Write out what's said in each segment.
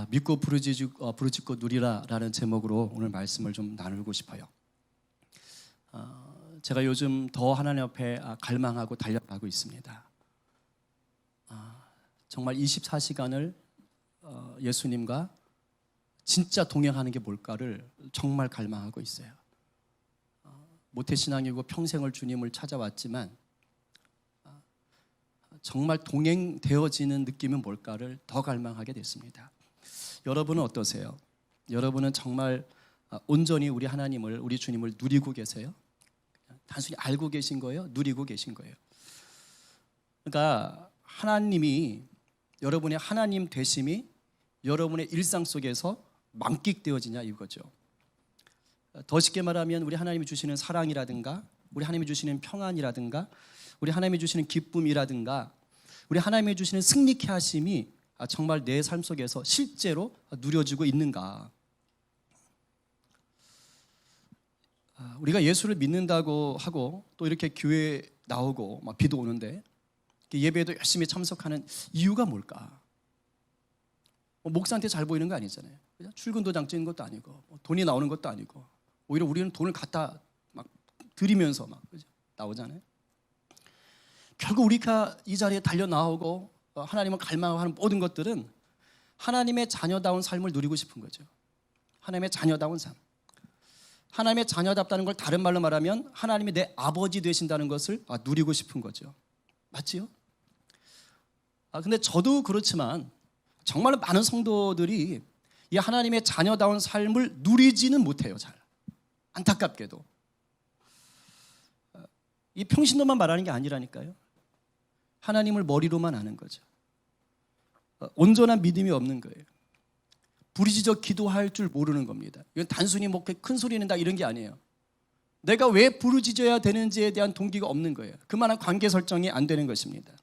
믿고 부르짖고 누리라라는 제목으로 오늘 말씀을 좀 나누고 싶어요. 제가 요즘 더 하나님 앞에 갈망하고 달려가고 있습니다. 정말 24시간을 예수님과 진짜 동행하는 게 뭘까를 정말 갈망하고 있어요. 모태신앙이고 평생을 주님을 찾아왔지만 정말 동행되어지는 느낌은 뭘까를 더 갈망하게 됐습니다. 여러분은 어떠세요? 여러분은 정말 온전히 우리 하나님을, 우리 주님을 누리고 계세요? 단순히 알고 계신 거예요? 누리고 계신 거예요? 그러니까 하나님이, 여러분의 하나님 되심이 여러분의 일상 속에서 만끽되어지냐 이거죠. 더 쉽게 말하면 우리 하나님이 주시는 사랑이라든가, 우리 하나님이 주시는 평안이라든가, 우리 하나님이 주시는 기쁨이라든가, 우리 하나님이 주시는 승리케 하심이 정말 내 삶 속에서 실제로 누려지고 있는가. 우리가 예수를 믿는다고 하고 또 이렇게 교회에 나오고 막 비도 오는데 예배에도 열심히 참석하는 이유가 뭘까? 목사한테 잘 보이는 거 아니잖아요. 출근 도장 찍는 것도 아니고 돈이 나오는 것도 아니고 오히려 우리는 돈을 갖다 막 드리면서 막 나오잖아요. 결국 우리가 이 자리에 달려 나오고 하나님을 갈망하는 모든 것들은 하나님의 자녀다운 삶을 누리고 싶은 거죠. 하나님의 자녀다운 삶. 하나님의 자녀답다는 걸 다른 말로 말하면 하나님이 내 아버지 되신다는 것을 누리고 싶은 거죠. 맞지요? 근데 저도 그렇지만 정말로 많은 성도들이 이 하나님의 자녀다운 삶을 누리지는 못해요. 잘. 안타깝게도. 이 평신도만 말하는 게 아니라니까요. 하나님을 머리로만 아는 거죠. 온전한 믿음이 없는 거예요. 부르짖어 기도할 줄 모르는 겁니다. 이건 단순히 뭐 큰 소리 낸다 이런 게 아니에요. 내가 왜 부르짖어야 되는지에 대한 동기가 없는 거예요. 그만한 관계 설정이 안 되는 것입니다.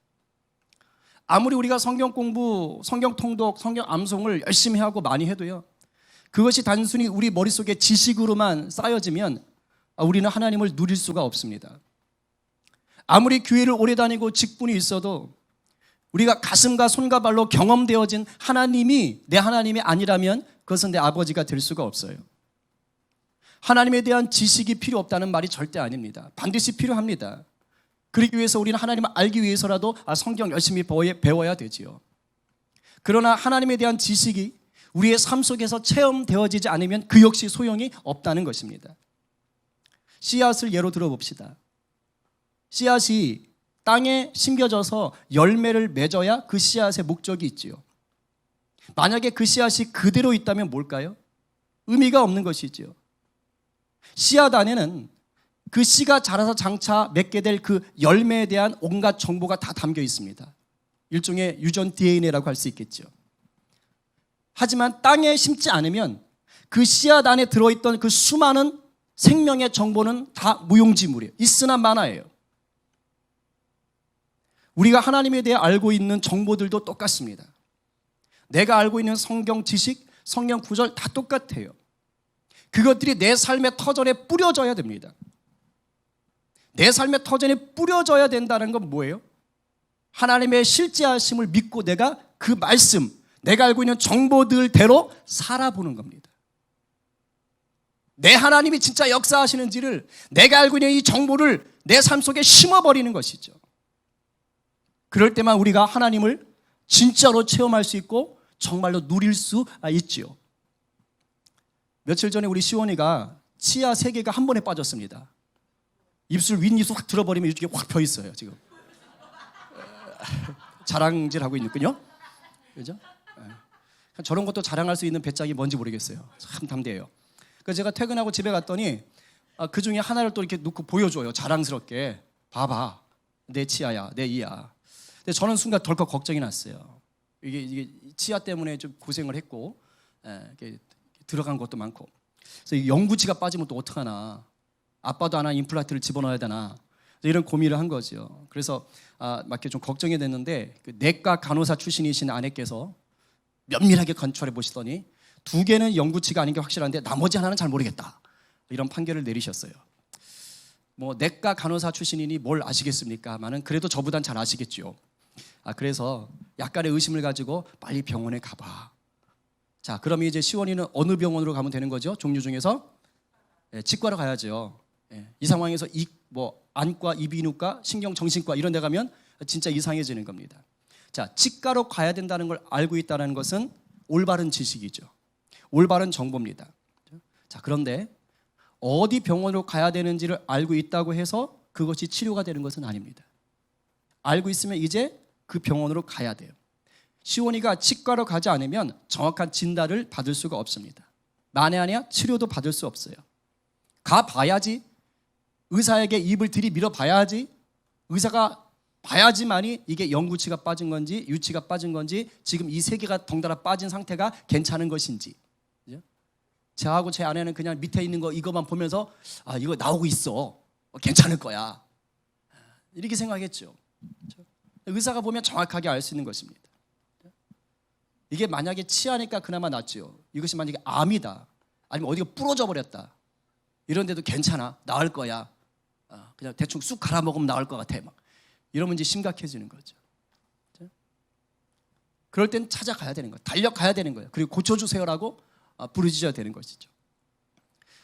아무리 우리가 성경 공부, 성경 통독, 성경 암송을 열심히 하고 많이 해도요, 그것이 단순히 우리 머릿속에 지식으로만 쌓여지면 우리는 하나님을 누릴 수가 없습니다. 아무리 교회를 오래 다니고 직분이 있어도 우리가 가슴과 손과 발로 경험되어진 하나님이 내 하나님이 아니라면 그것은 내 아버지가 될 수가 없어요. 하나님에 대한 지식이 필요 없다는 말이 절대 아닙니다. 반드시 필요합니다. 그러기 위해서 우리는 하나님을 알기 위해서라도 성경 열심히 배워야 되지요. 그러나 하나님에 대한 지식이 우리의 삶 속에서 체험되어지지 않으면 그 역시 소용이 없다는 것입니다. 씨앗을 예로 들어봅시다. 씨앗이 땅에 심겨져서 열매를 맺어야 그 씨앗의 목적이 있지요. 만약에 그 씨앗이 그대로 있다면 뭘까요? 의미가 없는 것이지요. 씨앗 안에는 그 씨가 자라서 장차 맺게 될 그 열매에 대한 온갖 정보가 다 담겨 있습니다. 일종의 유전 DNA라고 할 수 있겠죠. 하지만 땅에 심지 않으면 그 씨앗 안에 들어있던 그 수많은 생명의 정보는 다 무용지물이에요. 있으나 마나예요. 우리가 하나님에 대해 알고 있는 정보들도 똑같습니다. 내가 알고 있는 성경 지식, 성경 구절 다 똑같아요. 그것들이 내 삶의 터전에 뿌려져야 됩니다. 내 삶의 터전에 뿌려져야 된다는 건 뭐예요? 하나님의 실제하심을 믿고 내가 그 말씀, 내가 알고 있는 정보들대로 살아보는 겁니다. 내 하나님이 진짜 역사하시는지를 내가 알고 있는 이 정보를 내 삶 속에 심어버리는 것이죠. 그럴 때만 우리가 하나님을 진짜로 체험할 수 있고 정말로 누릴 수 있지요. 며칠 전에 우리 시원이가 치아 3개가 한 번에 빠졌습니다. 입술 윗입술 확 들어버리면 이쪽에 확 펴 있어요. 지금 자랑질하고 있군요. 그죠? 저런 것도 자랑할 수 있는 배짱이 뭔지 모르겠어요. 참 담대해요. 그래서 제가 퇴근하고 집에 갔더니 그 중에 하나를 또 이렇게 놓고 보여줘요. 자랑스럽게. 봐봐. 내 치아야. 내 이야. 근데 저는 순간 덜컥 걱정이 났어요. 이게 치아 때문에 좀 고생을 했고 이렇게 들어간 것도 많고. 그래서 영구치가 빠지면 또 어떡하나. 아빠도 하나 임플란트를 집어넣어야 되나. 이런 고민을 한 거죠. 그래서 막 이렇게 좀 걱정이 됐는데 그 내과 간호사 출신이신 아내께서 면밀하게 관찰해 보시더니 2개는 영구치가 아닌 게 확실한데 나머지 하나는 잘 모르겠다. 이런 판결을 내리셨어요. 뭐 내과 간호사 출신이니 뭘 아시겠습니까?만은 그래도 저보단 잘 아시겠죠. 그래서 약간의 의심을 가지고 빨리 병원에 가봐. 자, 그러면 이제 시원이는 어느 병원으로 가면 되는 거죠? 종류 중에서 치과로 가야죠. 이 상황에서 안과, 이비인후과, 신경정신과 이런 데 가면 진짜 이상해지는 겁니다. 자, 치과로 가야 된다는 걸 알고 있다는 것은 올바른 지식이죠. 올바른 정보입니다. 자, 그런데 어디 병원으로 가야 되는지를 알고 있다고 해서 그것이 치료가 되는 것은 아닙니다. 알고 있으면 이제 그 병원으로 가야 돼요. 시원이가 치과로 가지 않으면 정확한 진단을 받을 수가 없습니다. 만에 하나 치료도 받을 수 없어요. 가봐야지. 의사에게 입을 들이밀어 봐야지. 의사가 봐야지만이 이게 영구치가 빠진 건지 유치가 빠진 건지 지금 이 세 개가 덩달아 빠진 상태가 괜찮은 것인지. 저하고 제 아내는 그냥 밑에 있는 거 이거만 보면서 이거 나오고 있어. 괜찮을 거야. 이렇게 생각했죠. 의사가 보면 정확하게 알 수 있는 것입니다. 이게 만약에 치아니까 그나마 낫죠. 이것이 만약에 암이다. 아니면 어디가 부러져 버렸다. 이런데도 괜찮아. 나을 거야. 그냥 대충 쑥 갈아 먹으면 나을 것 같아. 막 이러면 이제 심각해지는 거죠. 그럴 땐 찾아가야 되는 거예요. 달려가야 되는 거예요. 그리고 고쳐주세요라고 부르짖어야 되는 것이죠.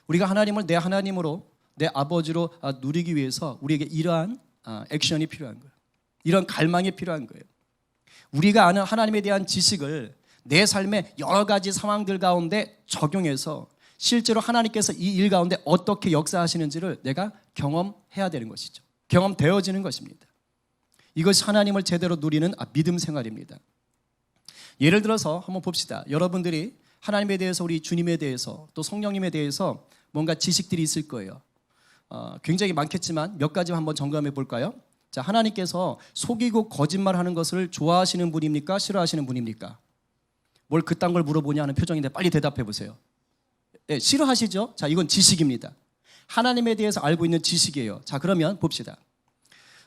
우리가 하나님을 내 하나님으로, 내 아버지로 누리기 위해서 우리에게 이러한 액션이 필요한 거예요. 이런 갈망이 필요한 거예요. 우리가 아는 하나님에 대한 지식을 내 삶의 여러 가지 상황들 가운데 적용해서 실제로 하나님께서 이 일 가운데 어떻게 역사하시는지를 내가 경험해야 되는 것이죠. 경험되어지는 것입니다. 이것이 하나님을 제대로 누리는 믿음 생활입니다. 예를 들어서 한번 봅시다. 여러분들이 하나님에 대해서, 우리 주님에 대해서, 또 성령님에 대해서 뭔가 지식들이 있을 거예요. 굉장히 많겠지만 몇 가지 한번 점검해 볼까요? 자, 하나님께서 속이고 거짓말하는 것을 좋아하시는 분입니까? 싫어하시는 분입니까? 뭘 그딴 걸 물어보냐 하는 표정인데 빨리 대답해 보세요. 네, 싫어하시죠? 자, 이건 지식입니다. 하나님에 대해서 알고 있는 지식이에요. 자, 그러면 봅시다.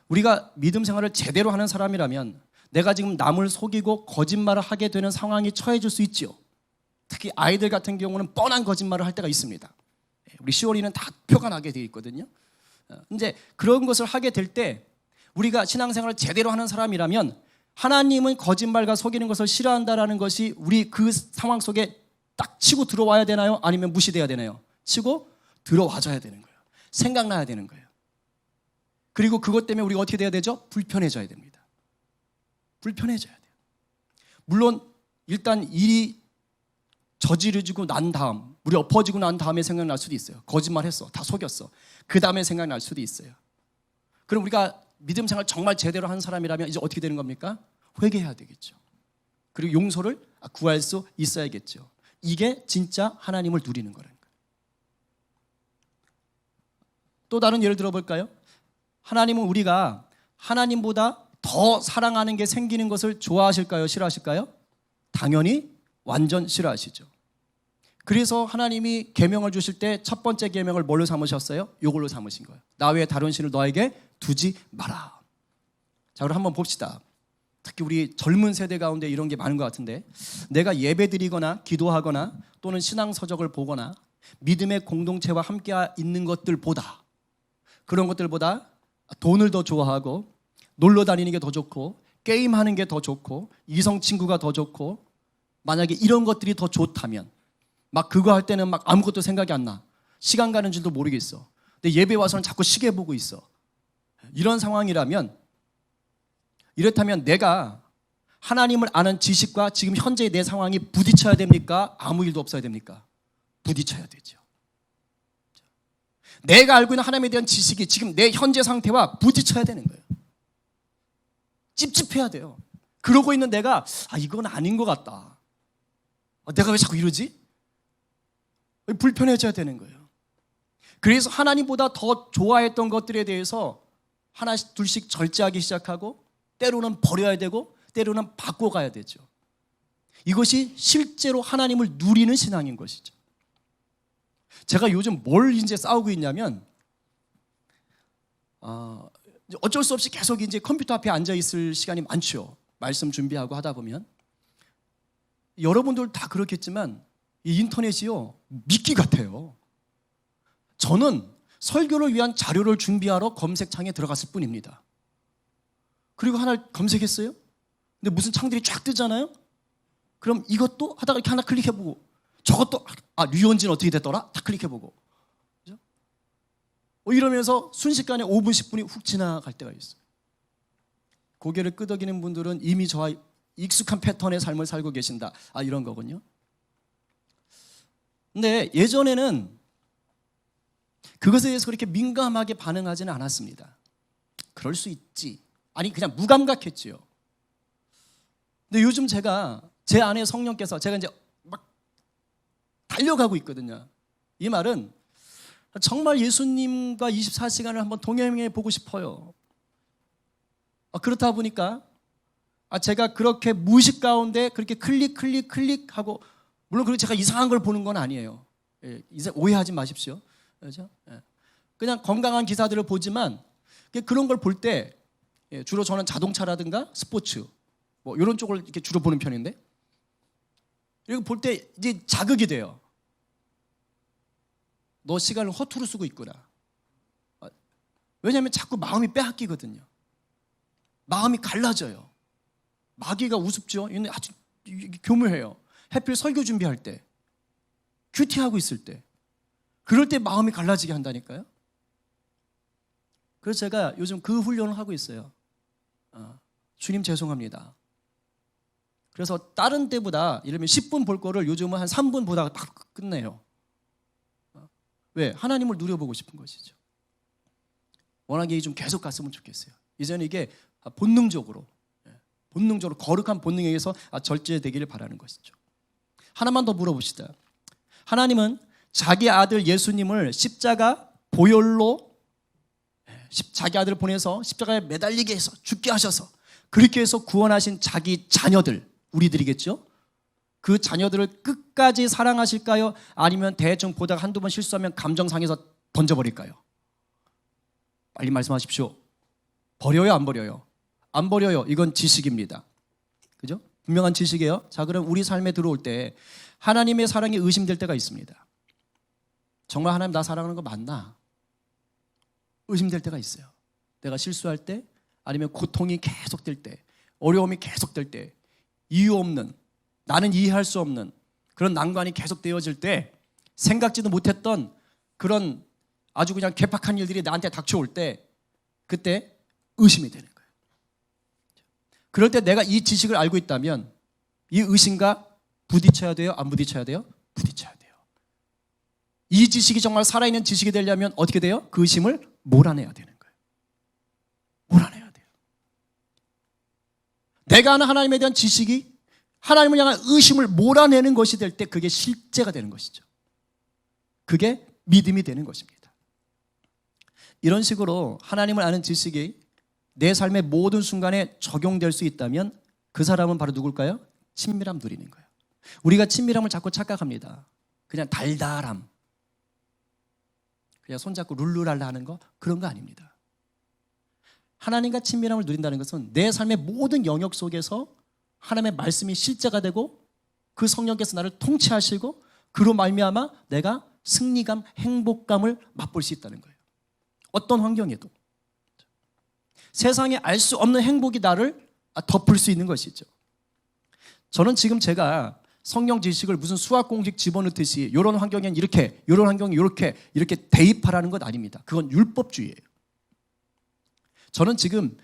우리가 믿음 생활을 제대로 하는 사람이라면 내가 지금 남을 속이고 거짓말을 하게 되는 상황이 처해질 수 있죠. 특히 아이들 같은 경우는 뻔한 거짓말을 할 때가 있습니다. 우리 시원이는 다 표가 나게 되어 있거든요. 이제 그런 것을 하게 될 때 우리가 신앙생활을 제대로 하는 사람이라면 하나님은 거짓말과 속이는 것을 싫어한다라는 것이 우리 그 상황 속에 딱 치고 들어와야 되나요? 아니면 무시돼야 되나요? 치고 들어와줘야 되는 거예요. 생각나야 되는 거예요. 그리고 그것 때문에 우리가 어떻게 돼야 되죠? 불편해져야 됩니다. 불편해져야 돼요. 물론 일단 일이 저지르지고 난 다음, 물이 엎어지고 난 다음에 생각날 수도 있어요. 거짓말했어, 다 속였어. 그 다음에 생각날 수도 있어요. 그럼 우리가 믿음 생활 정말 제대로 한 사람이라면 이제 어떻게 되는 겁니까? 회개해야 되겠죠. 그리고 용서를 구할 수 있어야겠죠. 이게 진짜 하나님을 누리는 거라는 거예요. 또 다른 예를 들어볼까요? 하나님은 우리가 하나님보다 더 사랑하는 게 생기는 것을 좋아하실까요? 싫어하실까요? 당연히 완전 싫어하시죠. 그래서 하나님이 계명을 주실 때 첫 번째 계명을 뭘로 삼으셨어요? 이걸로 삼으신 거예요. 나 외에 다른 신을 너에게 두지 마라. 자, 그럼 한번 봅시다. 특히 우리 젊은 세대 가운데 이런 게 많은 것 같은데, 내가 예배드리거나 기도하거나 또는 신앙서적을 보거나 믿음의 공동체와 함께 있는 것들보다, 그런 것들보다 돈을 더 좋아하고 놀러 다니는 게 더 좋고 게임하는 게 더 좋고 이성 친구가 더 좋고, 만약에 이런 것들이 더 좋다면 막 그거 할 때는 막 아무것도 생각이 안 나. 시간 가는 줄도 모르겠어. 근데 예배 와서는 자꾸 시계 보고 있어. 이런 상황이라면, 이렇다면 내가 하나님을 아는 지식과 지금 현재의 내 상황이 부딪혀야 됩니까? 아무 일도 없어야 됩니까? 부딪혀야 되죠. 내가 알고 있는 하나님에 대한 지식이 지금 내 현재 상태와 부딪혀야 되는 거예요. 찝찝해야 돼요. 그러고 있는 내가 이건 아닌 것 같다. 내가 왜 자꾸 이러지? 불편해져야 되는 거예요. 그래서 하나님보다 더 좋아했던 것들에 대해서 하나씩 둘씩 절제하기 시작하고, 때로는 버려야 되고 때로는 바꿔가야 되죠. 이것이 실제로 하나님을 누리는 신앙인 것이죠. 제가 요즘 뭘 이제 싸우고 있냐면, 어쩔 수 없이 계속 이제 컴퓨터 앞에 앉아 있을 시간이 많죠. 말씀 준비하고 하다 보면. 여러분들 다 그렇겠지만 이 인터넷이요, 미끼 같아요. 저는 설교를 위한 자료를 준비하러 검색창에 들어갔을 뿐입니다. 그리고 하나를 검색했어요. 근데 무슨 창들이 쫙 뜨잖아요. 그럼 이것도 하다가 이렇게 하나 클릭해보고, 저것도 류현진 어떻게 됐더라? 다 클릭해보고, 그죠? 이러면서 순식간에 5분, 10분이 훅 지나갈 때가 있어요. 고개를 끄덕이는 분들은 이미 저와 익숙한 패턴의 삶을 살고 계신다. 이런 거군요. 근데 예전에는 그것에 대해서 그렇게 민감하게 반응하지는 않았습니다. 그럴 수 있지. 아니, 그냥 무감각했지요. 근데 요즘 제가 제 안에 성령께서, 제가 이제 막 달려가고 있거든요. 이 말은 정말 예수님과 24시간을 한번 동행해 보고 싶어요. 그렇다 보니까 제가 그렇게 무의식 가운데 그렇게 클릭하고, 물론 그렇게 제가 이상한 걸 보는 건 아니에요. 이제 오해하지 마십시오. 그렇죠? 그냥 건강한 기사들을 보지만 그런 걸 볼 때 주로 저는 자동차라든가 스포츠 뭐 이런 쪽을 이렇게 주로 보는 편인데, 이거 볼 때 이제 자극이 돼요. 너 시간을 허투루 쓰고 있구나. 왜냐하면 자꾸 마음이 빼앗기거든요. 마음이 갈라져요. 마귀가 우습죠. 이는 아주 교묘해요. 하필 설교 준비할 때, 큐티하고 있을 때, 그럴 때 마음이 갈라지게 한다니까요. 그래서 제가 요즘 그 훈련을 하고 있어요. 주님 죄송합니다. 그래서 다른 때보다 이러면 10분 볼 거를 요즘은 한 3분 보다가 딱 끝내요. 왜? 하나님을 누려보고 싶은 것이죠. 워낙에 좀 계속 갔으면 좋겠어요. 이제는 이게 본능적으로 거룩한 본능에 의해서 절제되기를 바라는 것이죠. 하나만 더 물어봅시다. 하나님은 자기 아들 예수님을 십자가 보혈로, 자기 아들을 보내서 십자가에 매달리게 해서 죽게 하셔서 그렇게 해서 구원하신 자기 자녀들, 우리들이겠죠? 그 자녀들을 끝까지 사랑하실까요? 아니면 대충 보다가 한두 번 실수하면 감정 상해서 던져버릴까요? 빨리 말씀하십시오. 버려요, 안 버려요? 안 버려요. 이건 지식입니다. 그죠? 분명한 지식이에요. 자, 그럼 우리 삶에 들어올 때 하나님의 사랑이 의심될 때가 있습니다. 정말 하나님 나 사랑하는 거 맞나? 의심될 때가 있어요. 내가 실수할 때, 아니면 고통이 계속될 때, 어려움이 계속될 때, 이유 없는, 나는 이해할 수 없는 그런 난관이 계속되어질 때, 생각지도 못했던 그런 아주 그냥 괴팍한 일들이 나한테 닥쳐올 때, 그때 의심이 되는 거예요. 그럴 때 내가 이 지식을 알고 있다면 이 의심과 부딪혀야 돼요? 안 부딪혀야 돼요? 부딪혀야 돼요. 이 지식이 정말 살아있는 지식이 되려면 어떻게 돼요? 그 의심을 몰아내야 되는 거예요. 몰아내야 돼요. 내가 아는 하나님에 대한 지식이 하나님을 향한 의심을 몰아내는 것이 될 때 그게 실제가 되는 것이죠. 그게 믿음이 되는 것입니다. 이런 식으로 하나님을 아는 지식이 내 삶의 모든 순간에 적용될 수 있다면 그 사람은 바로 누굴까요? 친밀함 누리는 거예요. 우리가 친밀함을 자꾸 착각합니다. 그냥 달달함, 그냥 손잡고 룰루랄라 하는 거, 그런 거 아닙니다. 하나님과 친밀함을 누린다는 것은 내 삶의 모든 영역 속에서 하나님의 말씀이 실제가 되고 그 성령께서 나를 통치하시고 그로 말미암아 내가 승리감, 행복감을 맛볼 수 있다는 거예요. 어떤 환경에도. 세상에 알 수 없는 행복이 나를 덮을 수 있는 것이죠. 저는 지금 제가 성경 지식을 무슨 수학 공식 집어넣듯이 이런 환경엔 이렇게, 이런 환경에 이렇게 대입하라는 것 아닙니다. 그건 율법주의예요. 저는 지금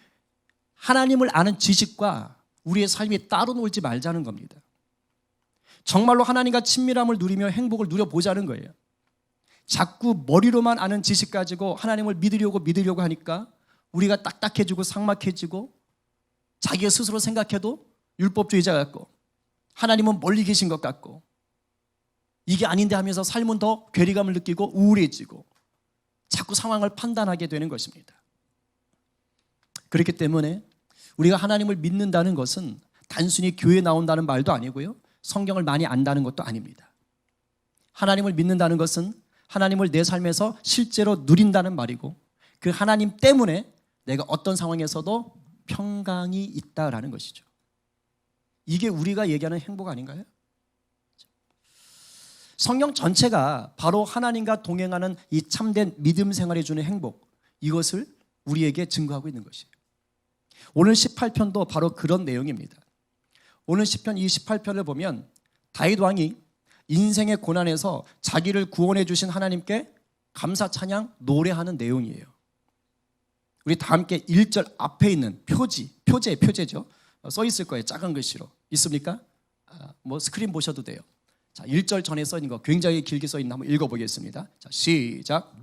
하나님을 아는 지식과 우리의 삶이 따로 놀지 말자는 겁니다. 정말로 하나님과 친밀함을 누리며 행복을 누려보자는 거예요. 자꾸 머리로만 아는 지식 가지고 하나님을 믿으려고 하니까 우리가 딱딱해지고 삭막해지고 자기가 스스로 생각해도 율법주의자 같고 하나님은 멀리 계신 것 같고 이게 아닌데 하면서 삶은 더 괴리감을 느끼고 우울해지고 자꾸 상황을 판단하게 되는 것입니다. 그렇기 때문에 우리가 하나님을 믿는다는 것은 단순히 교회에 나온다는 말도 아니고요, 성경을 많이 안다는 것도 아닙니다. 하나님을 믿는다는 것은 하나님을 내 삶에서 실제로 누린다는 말이고 그 하나님 때문에 내가 어떤 상황에서도 평강이 있다라는 것이죠. 이게 우리가 얘기하는 행복 아닌가요? 성경 전체가 바로 하나님과 동행하는 이 참된 믿음 생활에 주는 행복, 이것을 우리에게 증거하고 있는 것이에요. 오늘 18편도 바로 그런 내용입니다. 오늘 시편 28편을 보면 다윗 왕이 인생의 고난에서 자기를 구원해 주신 하나님께 감사 찬양 노래하는 내용이에요. 우리 다 함께 1절 앞에 있는 표제죠. 써 있을 거예요. 작은 글씨로. 있습니까? 뭐 스크린 보셔도 돼요. 자, 1절 전에 써 있는 거 굉장히 길게 써 있는 거 한번 읽어보겠습니다. 자, 시작.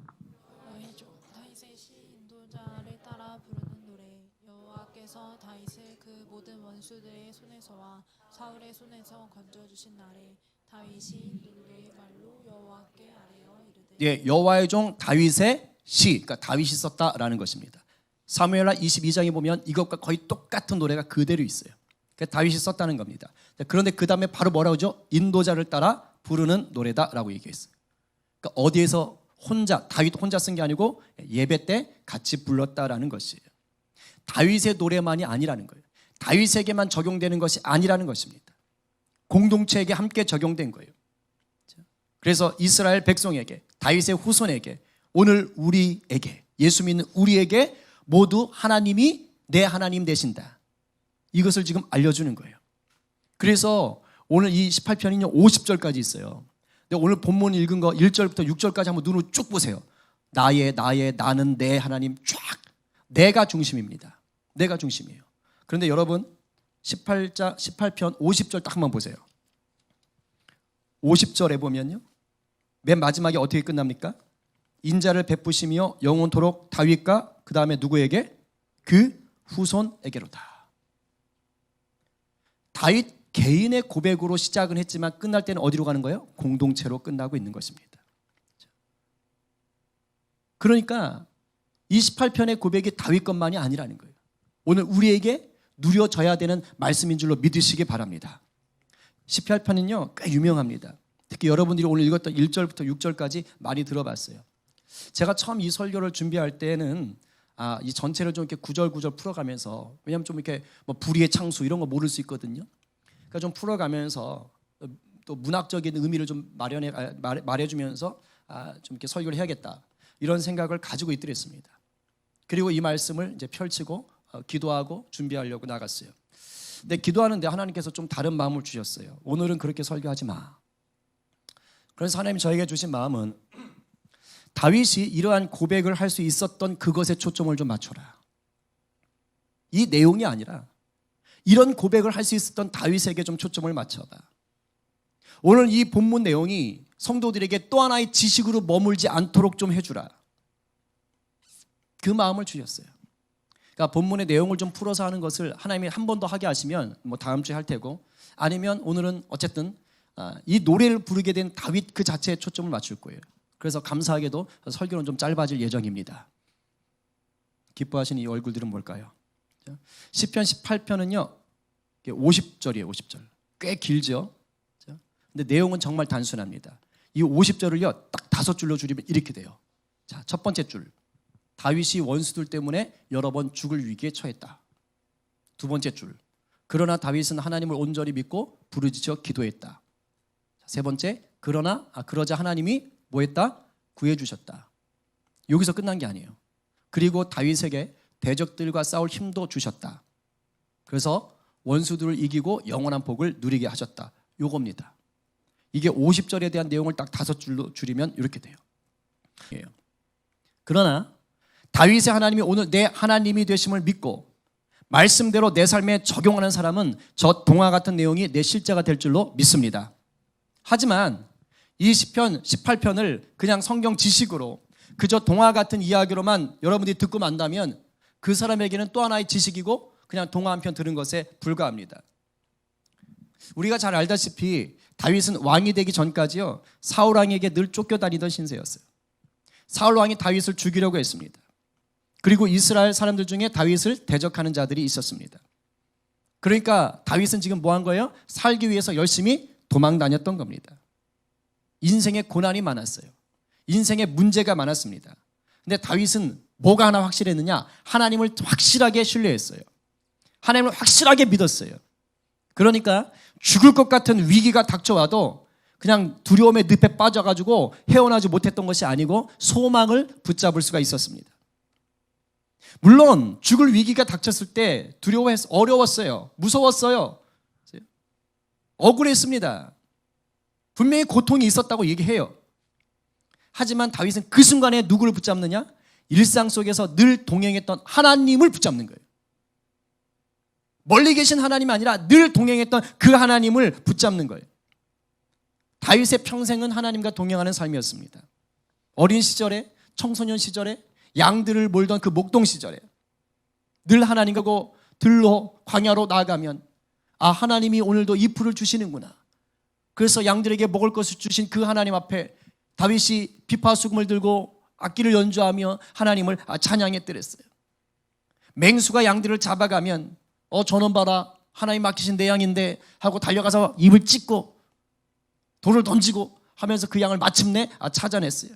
다윗의 시 인도자를 따라 부르는 노래. 여호와께서 다윗을 그 모든 원수들의 손에서와 사울의 손에서 건져주신 날에 다윗이 눈의 말로 여호와께 아뢰어 이르되. 예, 여호와의 종 다윗의 시, 그러니까 다윗이 썼다라는 것입니다. 사무엘하 22장에 보면 이것과 거의 똑같은 노래가 그대로 있어요. 그러니까 다윗이 썼다는 겁니다. 그런데 그 다음에 바로 뭐라고 하죠? 인도자를 따라 부르는 노래다라고 얘기했어요. 그러니까 어디에서 다윗 혼자 쓴 게 아니고 예배 때 같이 불렀다라는 것이에요. 다윗의 노래만이 아니라는 거예요. 다윗에게만 적용되는 것이 아니라는 것입니다. 공동체에게 함께 적용된 거예요. 그래서 이스라엘 백성에게, 다윗의 후손에게, 오늘 우리에게, 예수 믿는 우리에게 모두 하나님이 내 하나님 되신다. 이것을 지금 알려주는 거예요. 그래서 오늘 이 18편이 50절까지 있어요. 근데 오늘 본문 읽은 거 1절부터 6절까지 한번 눈으로 쭉 보세요. 나는 내 하나님 쫙. 내가 중심입니다. 내가 중심이에요. 그런데 여러분 18편 50절 딱 한번 보세요. 50절에 보면요. 맨 마지막에 어떻게 끝납니까? 인자를 베푸시며 영원토록 다윗과 그 다음에 누구에게? 그 후손에게로다. 다윗 개인의 고백으로 시작은 했지만 끝날 때는 어디로 가는 거예요? 공동체로 끝나고 있는 것입니다. 그러니까 28편의 고백이 다윗 것만이 아니라는 거예요. 오늘 우리에게 누려져야 되는 말씀인 줄로 믿으시기 바랍니다. 18편은요 꽤 유명합니다. 특히 여러분들이 오늘 읽었던 1절부터 6절까지 많이 들어봤어요. 제가 처음 이 설교를 준비할 때는 이 전체를 좀 이렇게 구절구절 풀어가면서, 왜냐하면 좀 이렇게 뭐 불의의 창수 이런 거 모를 수 있거든요. 그러니까 좀 풀어가면서 또 문학적인 의미를 좀 말해주면서 좀 이렇게 설교를 해야겠다 이런 생각을 가지고 있더랬습니다. 그리고 이 말씀을 이제 펼치고 기도하고 준비하려고 나갔어요. 근데 기도하는데 하나님께서 좀 다른 마음을 주셨어요. 오늘은 그렇게 설교하지 마. 그래서 하나님이 저에게 주신 마음은 다윗이 이러한 고백을 할 수 있었던 그것에 초점을 좀 맞춰라. 이 내용이 아니라 이런 고백을 할 수 있었던 다윗에게 좀 초점을 맞춰봐. 오늘 이 본문 내용이 성도들에게 또 하나의 지식으로 머물지 않도록 좀 해주라. 그 마음을 주셨어요. 그러니까 본문의 내용을 좀 풀어서 하는 것을 하나님이 한 번 더 하게 하시면 뭐 다음 주에 할 테고, 아니면 오늘은 어쨌든 이 노래를 부르게 된 다윗 그 자체에 초점을 맞출 거예요. 그래서 감사하게도 설교는 좀 짧아질 예정입니다. 기뻐하시는 이 얼굴들은 뭘까요? 시편 18편은요 50절이에요. 50절 꽤 길죠. 근데 내용은 정말 단순합니다. 이 50절을요 딱 5줄로 줄이면 이렇게 돼요. 자, 첫 번째 줄, 다윗이 원수들 때문에 여러 번 죽을 위기에 처했다. 두 번째 줄, 그러나 다윗은 하나님을 온전히 믿고 부르짖어 기도했다. 세 번째, 그러자 하나님이 뭐 했다? 구해주셨다. 여기서 끝난 게 아니에요. 그리고 다윗에게 대적들과 싸울 힘도 주셨다. 그래서 원수들을 이기고 영원한 복을 누리게 하셨다. 요겁니다. 이게 50절에 대한 내용을 딱 5줄로 줄이면 이렇게 돼요. 그러나 다윗의 하나님이 오늘 내 하나님이 되심을 믿고 말씀대로 내 삶에 적용하는 사람은 저 동화 같은 내용이 내 실제가 될 줄로 믿습니다. 하지만 이 시편 18편을 그냥 성경 지식으로 그저 동화 같은 이야기로만 여러분들이 듣고 만다면 그 사람에게는 또 하나의 지식이고 그냥 동화 한 편 들은 것에 불과합니다. 우리가 잘 알다시피 다윗은 왕이 되기 전까지요 사울 왕에게 늘 쫓겨다니던 신세였어요. 사울 왕이 다윗을 죽이려고 했습니다. 그리고 이스라엘 사람들 중에 다윗을 대적하는 자들이 있었습니다. 그러니까 다윗은 지금 뭐 한 거예요? 살기 위해서 열심히 도망 다녔던 겁니다. 인생에 고난이 많았어요. 인생에 문제가 많았습니다. 근데 다윗은 뭐가 하나 확실했느냐? 하나님을 확실하게 신뢰했어요. 하나님을 확실하게 믿었어요. 그러니까 죽을 것 같은 위기가 닥쳐와도 그냥 두려움의 늪에 빠져가지고 헤어나지 못했던 것이 아니고 소망을 붙잡을 수가 있었습니다. 물론 죽을 위기가 닥쳤을 때 두려워했어요. 어려웠어요. 무서웠어요. 억울했습니다. 분명히 고통이 있었다고 얘기해요. 하지만 다윗은 그 순간에 누구를 붙잡느냐? 일상 속에서 늘 동행했던 하나님을 붙잡는 거예요. 멀리 계신 하나님이 아니라 늘 동행했던 그 하나님을 붙잡는 거예요. 다윗의 평생은 하나님과 동행하는 삶이었습니다. 어린 시절에, 청소년 시절에, 양들을 몰던 그 목동 시절에 늘 하나님과 들로 광야로 나아가면 하나님이 오늘도 이 풀을 주시는구나. 그래서 양들에게 먹을 것을 주신 그 하나님 앞에 다윗이 비파수금을 들고 악기를 연주하며 하나님을 찬양했더랬어요. 맹수가 양들을 잡아가면 저놈 봐라, 하나님 맡기신 내 양인데 하고 달려가서 입을 찢고 돌을 던지고 하면서 그 양을 마침내 찾아냈어요.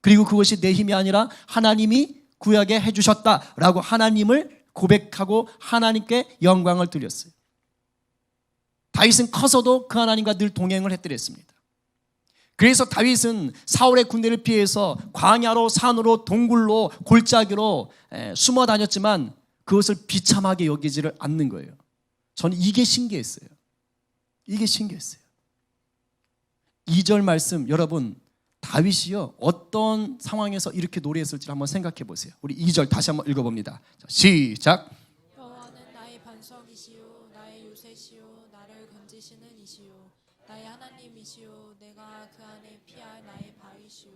그리고 그것이 내 힘이 아니라 하나님이 구하게 해주셨다라고 하나님을 고백하고 하나님께 영광을 드렸어요. 다윗은 커서도 그 하나님과 늘 동행을 했더랬습니다. 그래서 다윗은 사울의 군대를 피해서 광야로, 산으로, 동굴로, 골짜기로 숨어 다녔지만 그것을 비참하게 여기지를 않는 거예요. 저는 이게 신기했어요. 이게 신기했어요. 2절 말씀, 여러분, 다윗이요 어떤 상황에서 이렇게 노래했을지 한번 생각해 보세요. 우리 2절 다시 한번 읽어봅니다. 자, 시작. 여호와는 나의 반석이시요 나의 요새시요 나를 건지시는 이시요 나의 하나님이시요 내가 그 안에 피할 나의 바위시요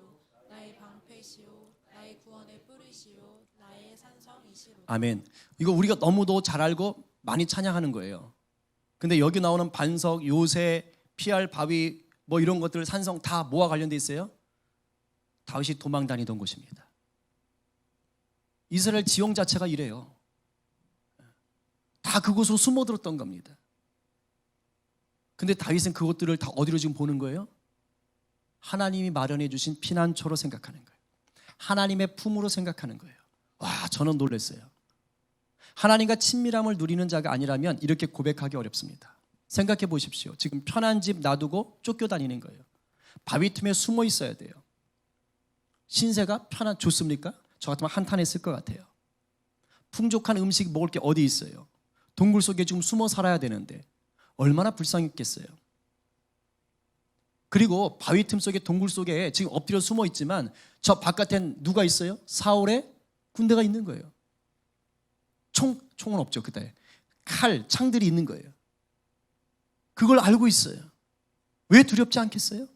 나의 방패시요 나의 구원의 뿌리시요 나의 산성이시로. 아멘. 이거 우리가 너무도 잘 알고 많이 찬양하는 거예요. 근데 여기 나오는 반석, 요새, 피할 바위 뭐 이런 것들, 산성 다 뭐와 관련돼 있어요? 다윗이 도망 다니던 곳입니다. 이스라엘 지형 자체가 이래요. 다 그곳으로 숨어들었던 겁니다. 근데 다윗은 그것들을 다 어디로 지금 보는 거예요? 하나님이 마련해 주신 피난처로 생각하는 거예요. 하나님의 품으로 생각하는 거예요. 와, 저는 놀랐어요. 하나님과 친밀함을 누리는 자가 아니라면 이렇게 고백하기 어렵습니다. 생각해 보십시오. 지금 편한 집 놔두고 쫓겨다니는 거예요. 바위 틈에 숨어 있어야 돼요. 신세가 좋습니까? 저 같으면 한탄했을 것 같아요. 풍족한 음식 먹을 게 어디 있어요? 동굴 속에 지금 숨어 살아야 되는데 얼마나 불쌍했겠어요. 그리고 바위 틈 속에, 동굴 속에 지금 엎드려 숨어 있지만 저 바깥엔 누가 있어요? 사울의 군대가 있는 거예요. 총은 없죠. 그때 칼, 창들이 있는 거예요. 그걸 알고 있어요. 왜 두렵지 않겠어요?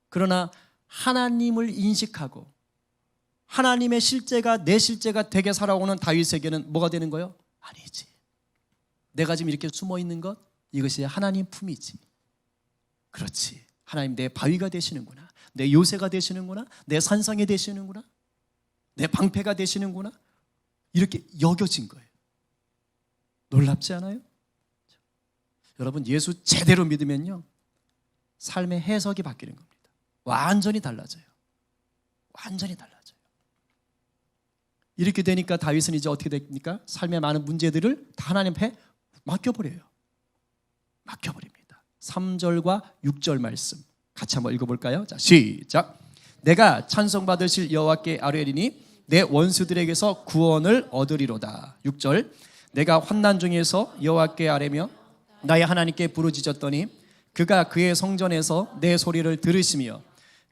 그러나 하나님을 인식하고 하나님의 실제가 내 실제가 되게 살아오는 다윗에게는 뭐가 되는 거예요? 아니지. 내가 지금 이렇게 숨어 있는 것, 이것이 하나님 품이지. 그렇지. 하나님 내 바위가 되시는구나. 내 요새가 되시는구나. 내 산성이 되시는구나. 내 방패가 되시는구나. 이렇게 여겨진 거예요. 놀랍지 않아요? 여러분, 예수 제대로 믿으면요 삶의 해석이 바뀌는 겁니다. 완전히 달라져요. 완전히 달라져요. 이렇게 되니까 다윗은 이제 어떻게 됩니까? 삶의 많은 문제들을 다 하나님 앞에 맡겨버려요. 맡겨버립니다. 3절과 6절 말씀 같이 한번 읽어볼까요? 자, 시작. 내가 찬송받으실 여호와께 아뢰리니 내 원수들에게서 구원을 얻으리로다. 6절. 내가 환난 중에서 여호와께 아뢰며 나의 하나님께 부르짖었더니 그가 그의 성전에서 내 소리를 들으시며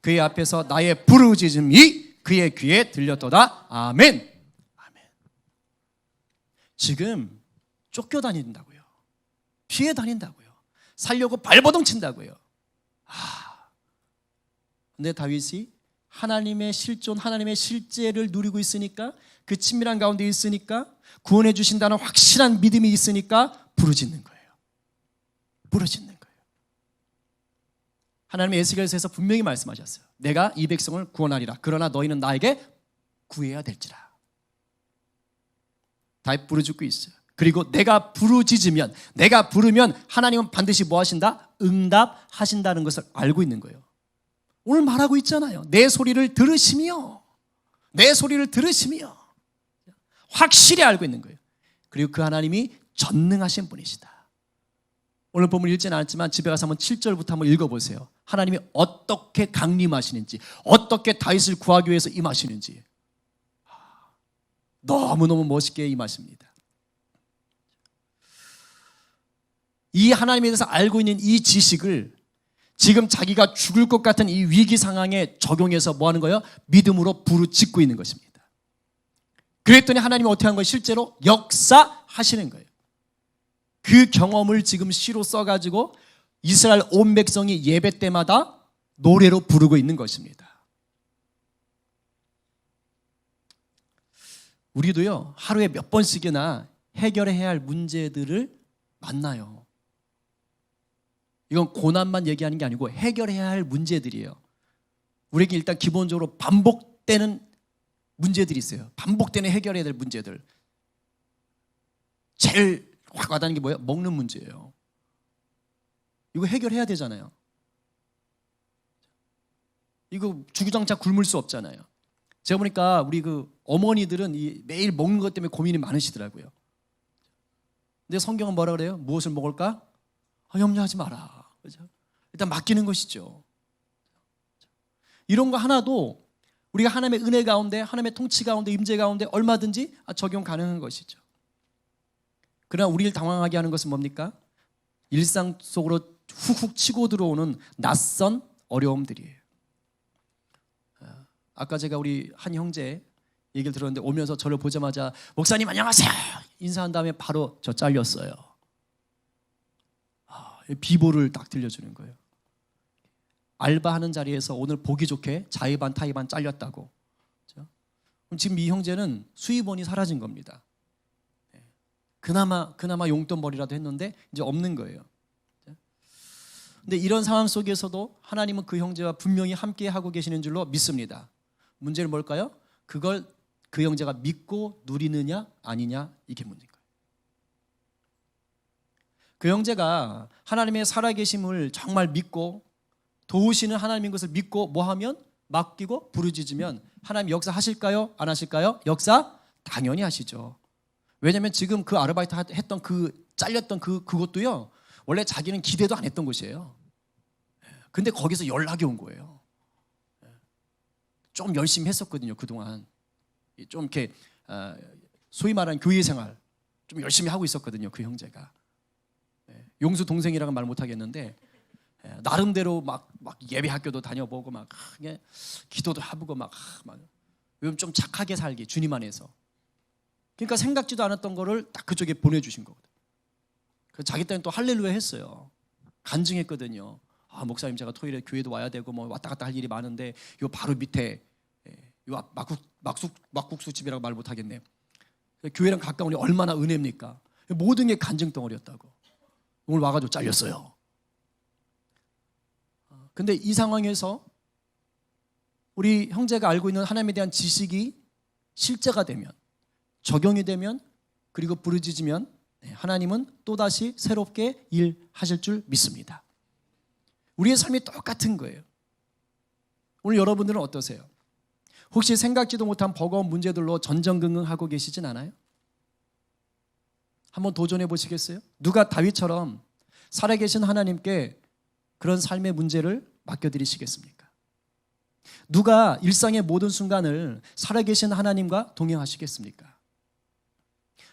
그의 앞에서 나의 부르짖음이 그의 귀에 들렸도다. 아멘. 아멘. 지금 쫓겨다닌다고요. 피해 다닌다고요. 살려고 발버둥 친다고요. 근데 다윗이 하나님의 실존, 하나님의 실제를 누리고 있으니까, 그 친밀한 가운데 있으니까, 구원해 주신다는 확실한 믿음이 있으니까 부르짖는 거예요. 부르짖는 거예요. 하나님의 에스겔서에서 분명히 말씀하셨어요. 내가 이 백성을 구원하리라. 그러나 너희는 나에게 구해야 될지라. 다윗 부르짖고 있어요. 그리고 내가 부르짖으면, 내가 부르면 하나님은 반드시 뭐 하신다? 응답하신다는 것을 알고 있는 거예요. 오늘 말하고 있잖아요. 내 소리를 들으시며, 내 소리를 들으시며, 확실히 알고 있는 거예요. 그리고 그 하나님이 전능하신 분이시다. 오늘 본문 읽지는 않았지만 집에 가서 한번 7절부터 한번 읽어보세요. 하나님이 어떻게 강림하시는지, 어떻게 다윗을 구하기 위해서 임하시는지 너무너무 멋있게 임하십니다. 이 하나님에 대해서 알고 있는 이 지식을 지금 자기가 죽을 것 같은 이 위기 상황에 적용해서 뭐 하는 거예요? 믿음으로 부르짖고 있는 것입니다. 그랬더니 하나님이 어떻게 한 거예요? 실제로 역사하시는 거예요. 그 경험을 지금 시로 써가지고 이스라엘 온 백성이 예배 때마다 노래로 부르고 있는 것입니다. 우리도요, 하루에 몇 번씩이나 해결해야 할 문제들을 만나요. 이건 고난만 얘기하는 게 아니고 해결해야 할 문제들이에요. 우리에게 일단 기본적으로 반복되는 문제들이 있어요. 반복되는 해결해야 될 문제들. 제일 확 와닿는 게 뭐예요? 먹는 문제예요. 이거 해결해야 되잖아요. 이거 주구장창 굶을 수 없잖아요. 제가 보니까 우리 그 어머니들은 매일 먹는 것 때문에 고민이 많으시더라고요. 근데 성경은 뭐라 그래요? 무엇을 먹을까? 염려하지 마라. 그죠? 일단 맡기는 것이죠. 이런 거 하나도 우리가 하나님의 은혜 가운데, 하나님의 통치 가운데, 임재 가운데 얼마든지 적용 가능한 것이죠. 그러나 우리를 당황하게 하는 것은 뭡니까? 일상 속으로 훅훅 치고 들어오는 낯선 어려움들이에요. 아까 제가 우리 한 형제 얘기를 들었는데 오면서 저를 보자마자 목사님 안녕하세요 인사한 다음에 바로 저 잘렸어요. 비보를 딱 들려주는 거예요. 알바하는 자리에서 오늘 보기 좋게 자의반 타의반 잘렸다고. 그럼 지금 이 형제는 수입원이 사라진 겁니다. 그나마 용돈벌이라도 했는데 이제 없는 거예요. 근데 이런 상황 속에서도 하나님은 그 형제와 분명히 함께 하고 계시는 줄로 믿습니다. 문제는 뭘까요? 그걸 그 형제가 믿고 누리느냐 아니냐, 이게 문제인 거예요. 그 형제가 하나님의 살아계심을 정말 믿고 도우시는 하나님인 것을 믿고 뭐하면 맡기고 부르짖으면 하나님 역사하실까요? 안 하실까요? 역사 당연히 하시죠. 왜냐하면 지금 그 아르바이트 했던 그 잘렸던 그것도요, 원래 자기는 기대도 안 했던 곳이에요. 근데 거기서 연락이 온 거예요. 좀 열심히 했었거든요, 그동안. 좀 이렇게 소위 말하는 교회 생활 좀 열심히 하고 있었거든요, 그 형제가. 용수 동생이라고 말 못하겠는데 나름대로 막 예배 학교도 다녀보고 막 기도도 해보고 막 요즘 좀 착하게 살기, 주님 안에서. 그러니까 생각지도 않았던 거를 딱 그쪽에 보내주신 거거든. 그래서 자기 때는 또 할렐루야 했어요. 간증했거든요. 목사님 제가 토요일에 교회도 와야 되고 뭐 왔다 갔다 할 일이 많은데 요 바로 밑에 요 막국수집이라고 말 못하겠네. 교회랑 가까우니 얼마나 은혜입니까? 모든 게 간증 덩어리였다고. 오늘 와가지고 잘렸어요. 근데 이 상황에서 우리 형제가 알고 있는 하나님에 대한 지식이 실제가 되면, 적용이 되면, 그리고 부르짖으면 하나님은 또다시 새롭게 일하실 줄 믿습니다. 우리의 삶이 똑같은 거예요. 오늘 여러분들은 어떠세요? 혹시 생각지도 못한 버거운 문제들로 전전긍긍하고 계시진 않아요? 한번 도전해 보시겠어요? 누가 다윗처럼 살아계신 하나님께 그런 삶의 문제를 맡겨드리시겠습니까? 누가 일상의 모든 순간을 살아계신 하나님과 동행하시겠습니까?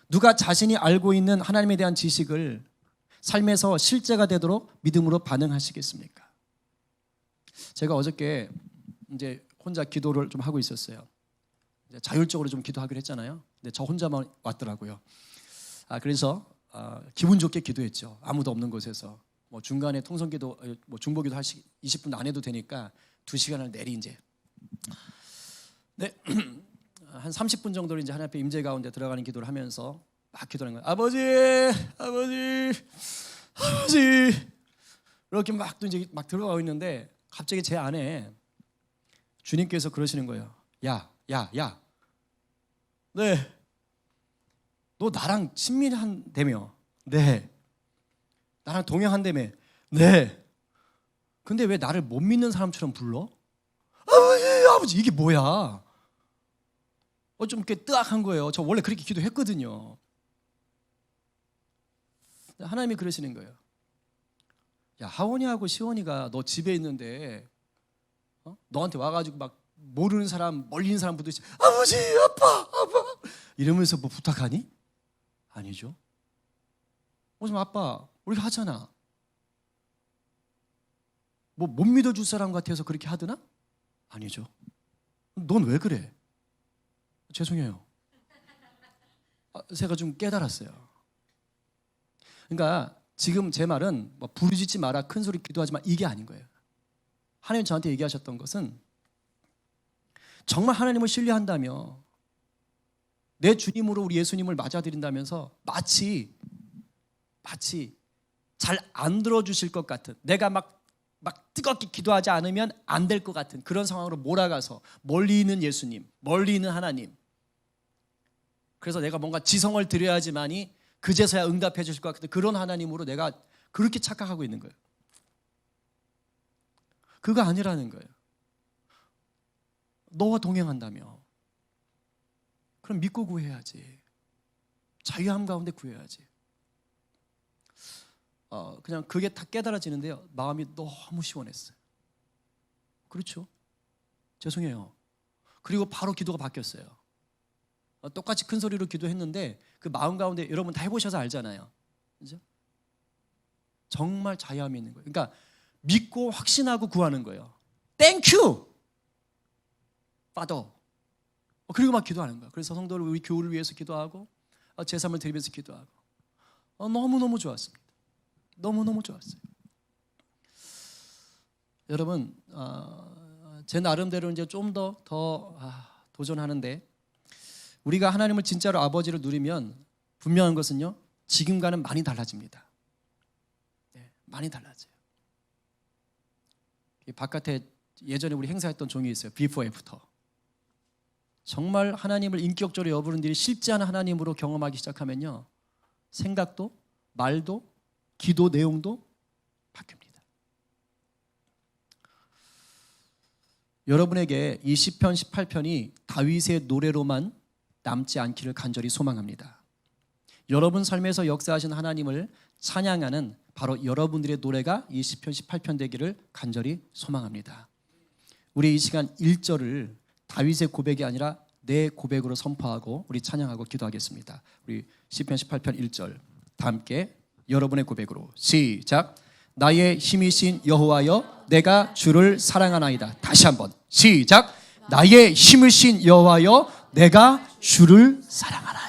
누가 자신이 알고 있는 하나님에 대한 지식을 삶에서 실제가 되도록 믿음으로 반응하시겠습니까? 제가 어저께 이제 혼자 기도를 좀 하고 있었어요. 이제 자율적으로 좀 기도하기로 했잖아요. 근데 저 혼자만 왔더라고요. 그래서 기분 좋게 기도했죠. 아무도 없는 곳에서. 뭐 중간에 통성기도, 뭐 중보기도 할 20분 안 해도 되니까 2시간을 내리 이제. 네, 한 30분 정도를 이제 하나님 앞에 임재 가운데 들어가는 기도를 하면서 막 기도하는 거예요. 아버지 이렇게 막 또 이제 막 들어가고 있는데 갑자기 제 안에 주님께서 그러시는 거예요. 야, 네, 너 나랑 친밀한다며? 네. 나랑 동행한다며? 네. 근데 왜 나를 못 믿는 사람처럼 불러? 아버지 이게 뭐야? 좀 이렇게 뜨악한 거예요. 저 원래 그렇게 기도했거든요. 하나님이 그러시는 거예요. 야, 하원이하고 시원이가 너 집에 있는데 너한테 와가지고 막 모르는 사람, 멀리 있는 사람 부르지 아버지, 아빠 이러면서 뭐 부탁하니? 아니죠. 좀 아빠, 우리가 하잖아. 뭐 못 믿어줄 사람 같아서 그렇게 하드나? 아니죠. 넌 왜 그래? 죄송해요. 제가 좀 깨달았어요. 그러니까 지금 제 말은 뭐 부르짖지 마라, 큰 소리 기도하지 마, 이게 아닌 거예요. 하나님 저한테 얘기하셨던 것은 정말 하나님을 신뢰한다며 내 주님으로 우리 예수님을 맞아들인다면서 마치 잘 안 들어주실 것 같은, 내가 막 뜨겁게 기도하지 않으면 안 될 것 같은 그런 상황으로 몰아가서 멀리 있는 예수님, 멀리 있는 하나님, 그래서 내가 뭔가 지성을 드려야지만이 그제서야 응답해 주실 것 같은 그런 하나님으로 내가 그렇게 착각하고 있는 거예요. 그거 아니라는 거예요. 너와 동행한다며 그럼 믿고 구해야지. 자유함 가운데 구해야지. 그냥 그게 다 깨달아지는데요, 마음이 너무 시원했어요. 그렇죠? 죄송해요. 그리고 바로 기도가 바뀌었어요. 똑같이 큰 소리로 기도했는데 그 마음 가운데, 여러분 다 해보셔서 알잖아요. 그죠? 정말 자유함이 있는 거예요. 그러니까 믿고 확신하고 구하는 거예요. 땡큐! 파더. 그리고 막 기도하는 거예요. 그래서 성도를 우리 교우를 위해서 기도하고 제삼을 드리면서 기도하고 너무너무 좋았습니다. 너무너무 좋았어요. 여러분, 제 나름대로 이제 좀 더 도전하는데, 우리가 하나님을 진짜로 아버지로 누리면 분명한 것은요, 지금과는 많이 달라집니다. 네, 많이 달라져요. 바깥에 예전에 우리 행사했던 종이 있어요. 비포 애프터. 정말 하나님을 인격적으로 여부는 일이 실제한 하나님으로 경험하기 시작하면요, 생각도 말도 기도 내용도 바뀝니다. 여러분에게 이 시편 18편이 다윗의 노래로만 남지 않기를 간절히 소망합니다. 여러분 삶에서 역사하신 하나님을 찬양하는 바로 여러분들의 노래가 이 시편 18편 되기를 간절히 소망합니다. 우리 이 시간 1절을 다윗의 고백이 아니라 내 고백으로 선포하고 우리 찬양하고 기도하겠습니다. 우리 시편 18편 1절 다 함께 여러분의 고백으로 시작. 나의 힘이신 여호와여, 내가 주를 사랑하나이다. 다시 한번 시작. 나의 힘이신 여호와여, 내가 주를 사랑하나이다.